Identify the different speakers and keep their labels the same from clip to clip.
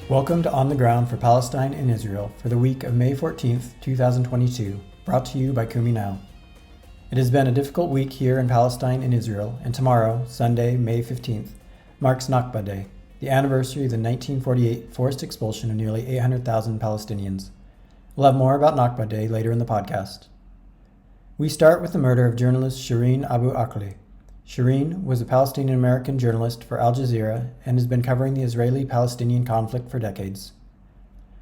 Speaker 1: Welcome to On the Ground for Palestine and Israel for the week of May 14th, 2022, brought to you by Kumi Now. It has been a difficult week here in Palestine and Israel, and tomorrow, Sunday, May 15th, marks Nakba Day, the anniversary of the 1948 forced expulsion of nearly 800,000 Palestinians. We'll have more about Nakba Day later in the podcast. We start with the murder of journalist Shireen Abu Akleh. Shireen was a Palestinian-American journalist for Al Jazeera and has been covering the Israeli-Palestinian conflict for decades.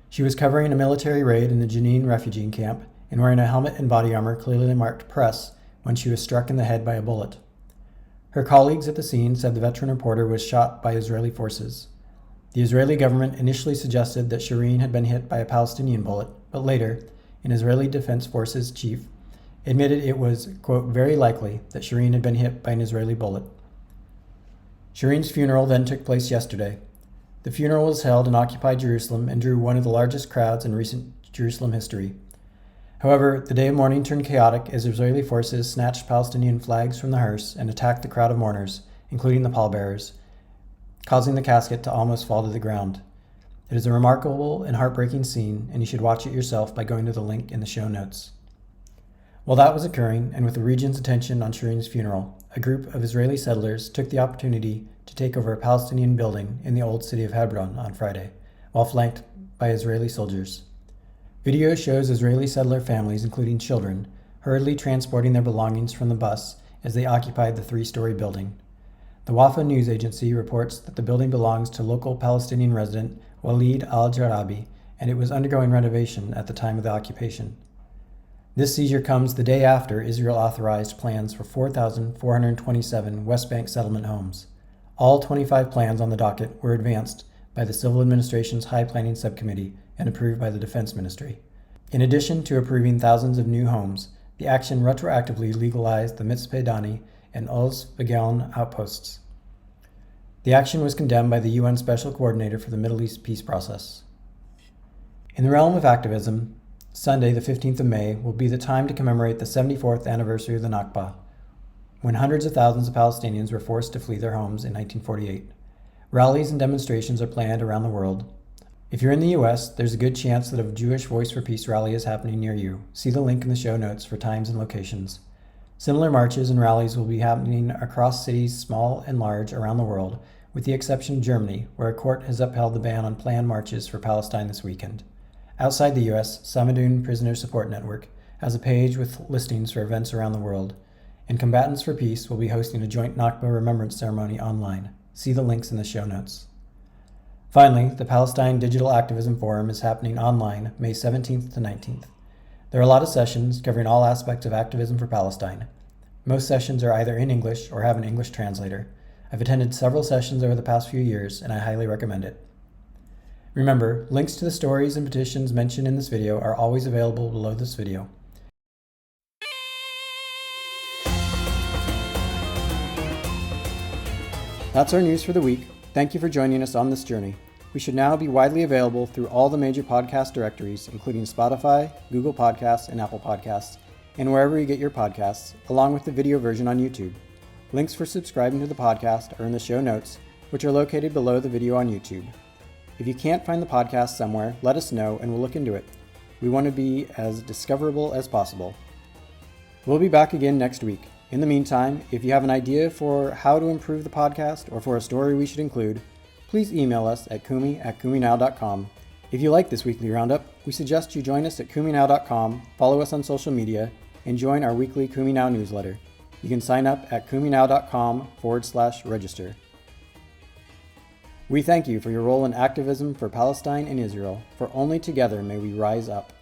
Speaker 1: She was covering a military raid in the Jenin refugee camp and wearing a helmet and body armor clearly marked press when she was struck in the head by a bullet. Her colleagues at the scene said the veteran reporter was shot by Israeli forces. The Israeli government initially suggested that Shireen had been hit by a Palestinian bullet, but later, an Israeli Defense Forces chief admitted it was, quote, very likely that Shireen had been hit by an Israeli bullet. Shireen's funeral then took place yesterday. The funeral was held in occupied Jerusalem and drew one of the largest crowds in recent Jerusalem history. However, the day of mourning turned chaotic as Israeli forces snatched Palestinian flags from the hearse and attacked the crowd of mourners, including the pallbearers, causing the casket to almost fall to the ground. It is a remarkable and heartbreaking scene, and you should watch it yourself by going to the link in the show notes. While that was occurring, and with the region's attention on Shireen's funeral, a group of Israeli settlers took the opportunity to take over a Palestinian building in the old city of Hebron on Friday, while flanked by Israeli soldiers. Video shows Israeli settler families, including children, hurriedly transporting their belongings from the bus as they occupied the three-story building. The Wafa news agency reports that the building belongs to local Palestinian resident Walid al-Jarabi, and it was undergoing renovation at the time of the occupation. This seizure comes the day after Israel authorized plans for 4,427 West Bank settlement homes. All 25 plans on the docket were advanced by the Civil Administration's High Planning Subcommittee and approved by the Defense Ministry. In addition to approving thousands of new homes, the action retroactively legalized the Mitzpe Dani and Oz Begaon outposts. The action was condemned by the UN Special Coordinator for the Middle East peace process. In the realm of activism, Sunday, the 15th of May, will be the time to commemorate the 74th anniversary of the Nakba, when hundreds of thousands of Palestinians were forced to flee their homes in 1948. Rallies and demonstrations are planned around the world. If you're in the U.S., there's a good chance that a Jewish Voice for Peace rally is happening near you. See the link in the show notes for times and locations. Similar marches and rallies will be happening across cities small and large around the world, with the exception of Germany, where a court has upheld the ban on planned marches for Palestine this weekend. Outside the U.S., Samadun Prisoner Support Network has a page with listings for events around the world, and Combatants for Peace will be hosting a joint Nakba remembrance ceremony online. See the links in the show notes. Finally, the Palestine Digital Activism Forum is happening online May 17th to 19th. There are a lot of sessions covering all aspects of activism for Palestine. Most sessions are either in English or have an English translator. I've attended several sessions over the past few years, and I highly recommend it. Remember, links to the stories and petitions mentioned in this video are always available below this video. That's our news for the week. Thank you for joining us on this journey. We should now be widely available through all the major podcast directories, including Spotify, Google Podcasts, and Apple Podcasts, and wherever you get your podcasts, along with the video version on YouTube. Links for subscribing to the podcast are in the show notes, which are located below the video on YouTube. If you can't find the podcast somewhere, let us know and we'll look into it. We want to be as discoverable as possible. We'll be back again next week. In the meantime, if you have an idea for how to improve the podcast or for a story we should include, please email us at kumi@kuminow.com. If you like this weekly roundup, we suggest you join us at kuminow.com, follow us on social media, and join our weekly Kumi Now newsletter. You can sign up at kuminow.com/register. We thank you for your role in activism for Palestine and Israel, for only together may we rise up.